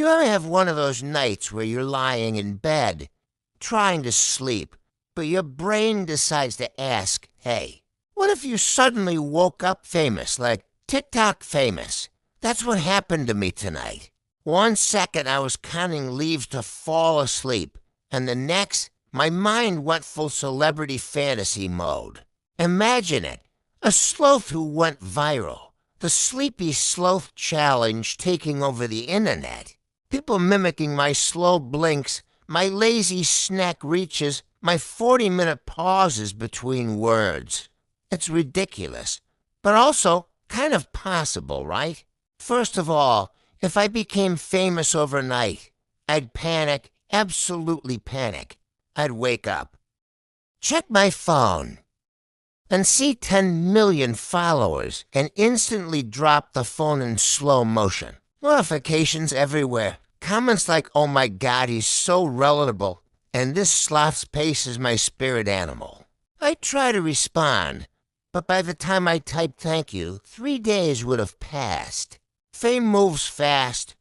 You ever have one of those nights where you're lying in bed, trying to sleep, but your brain decides to ask, hey, what if you suddenly woke up famous, like TikTok famous? That's what happened to me tonight. 1 second I was counting leaves to fall asleep, and the next, my mind went full celebrity fantasy mode. Imagine it, a sloth who went viral, the Sleepy Sloth Challenge taking over the internet. People mimicking my slow blinks, my lazy snack reaches, my 40-minute pauses between words. It's ridiculous, but also kind of possible, right? First of all, if I became famous overnight, I'd panic, absolutely panic. I'd wake up, check my phone, and see 10 million followers and instantly drop the phone in slow motion. Notifications everywhere. Comments like, oh my God, he's so relatable, and this sloth's pace is my spirit animal. I try to respond, but by the time I type thank you, 3 days would have passed. Fame moves fast.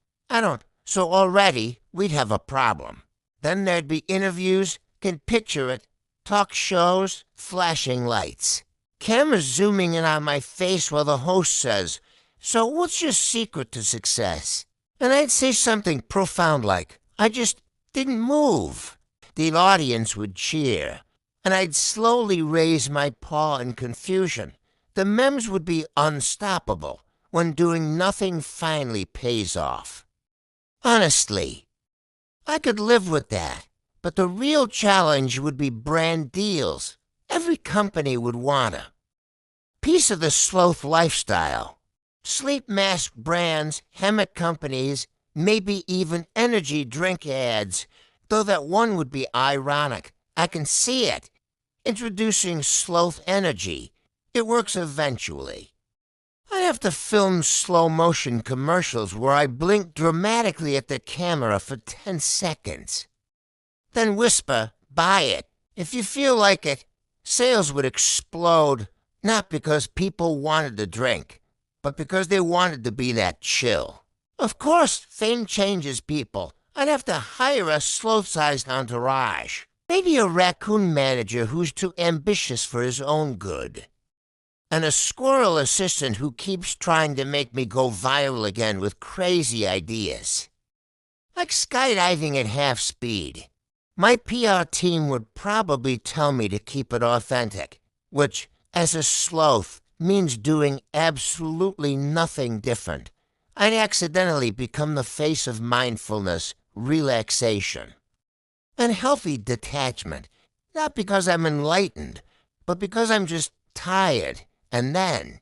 So already we'd have a problem. Then there'd be interviews, can picture it, talk shows, flashing lights. Cameras zooming in on my face while the host says, so what's your secret to success? And I'd say something profound like, I just didn't move. The audience would cheer, and I'd slowly raise my paw in confusion. The memes would be unstoppable when doing nothing finally pays off. Honestly, I could live with that, but the real challenge would be brand deals. Every company would want a piece of the sloth lifestyle. Sleep mask brands, hammock companies, maybe even energy drink ads, though that one would be ironic. I can see it. Introducing sloth energy. It works eventually. I'd have to film slow-motion commercials where I blink dramatically at the camera for 10 seconds. Then whisper, buy it. If you feel like it, sales would explode, not because people wanted to drink, but because they wanted to be that chill. Of course, fame changes people. I'd have to hire a sloth-sized entourage. Maybe a raccoon manager who's too ambitious for his own good. And a squirrel assistant who keeps trying to make me go viral again with crazy ideas. Like skydiving at half speed. My PR team would probably tell me to keep it authentic, which, as a sloth, means doing absolutely nothing different. I'd accidentally become the face of mindfulness, relaxation, and healthy detachment, not because I'm enlightened, but because I'm just tired. And then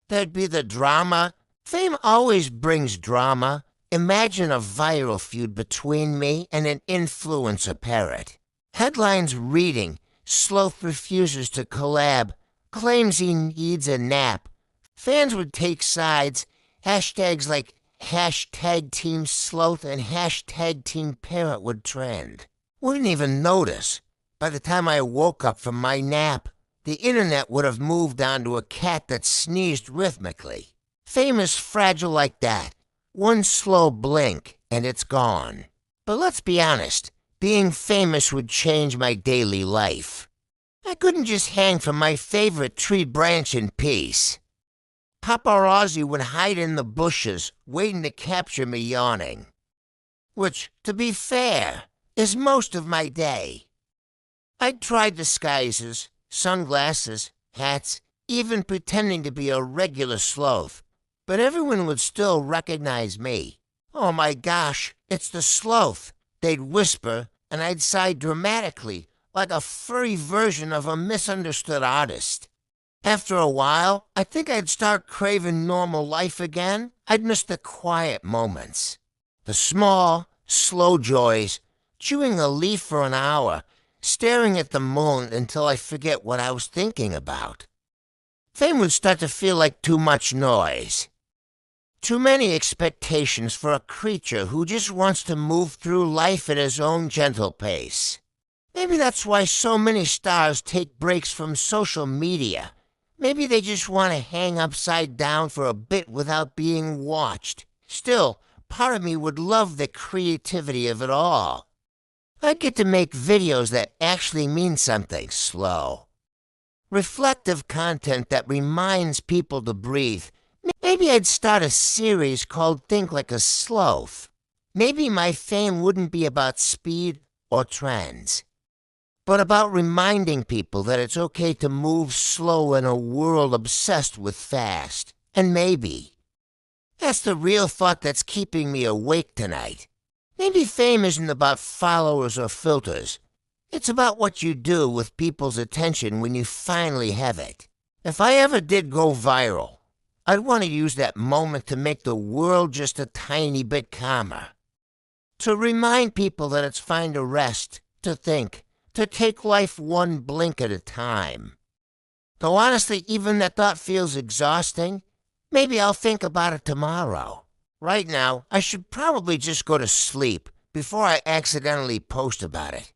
there'd be the drama. Fame always brings drama. Imagine a viral feud between me and an influencer parrot. Headlines reading, Sloth refuses to collab, claims he needs a nap. Fans would take sides. Hashtags like hashtag Team Sloth and hashtag Team Parrot would trend. Wouldn't even notice. By the time I woke up from my nap, the internet would have moved on to a cat that sneezed rhythmically. Fame is fragile like that. One slow blink, and it's gone. But let's be honest, being famous would change my daily life. I couldn't just hang from my favorite tree branch in peace. Paparazzi would hide in the bushes, waiting to capture me yawning. Which, to be fair, is most of my day. I'd tried disguises, sunglasses, hats, even pretending to be a regular sloth, but everyone would still recognize me. Oh my gosh, it's the sloth. They'd whisper, and I'd sigh dramatically, like a furry version of a misunderstood artist. After a while, I think I'd start craving normal life again. I'd miss the quiet moments, the small, slow joys, chewing a leaf for an hour, staring at the moon until I forget what I was thinking about. Fame would start to feel like too much noise. Too many expectations for a creature who just wants to move through life at his own gentle pace. Maybe that's why so many stars take breaks from social media. Maybe they just want to hang upside down for a bit without being watched. Still, part of me would love the creativity of it all. I get to make videos that actually mean something slow. Reflective content that reminds people to breathe. Maybe I'd start a series called Think Like a Sloth. Maybe my fame wouldn't be about speed or trends, but about reminding people that it's okay to move slow in a world obsessed with fast. And maybe that's the real thought that's keeping me awake tonight. Maybe fame isn't about followers or filters. It's about what you do with people's attention when you finally have it. If I ever did go viral, I'd want to use that moment to make the world just a tiny bit calmer. To remind people that it's fine to rest, to think, to take life one blink at a time. Though honestly, even that thought feels exhausting. Maybe I'll think about it tomorrow. Right now, I should probably just go to sleep before I accidentally post about it.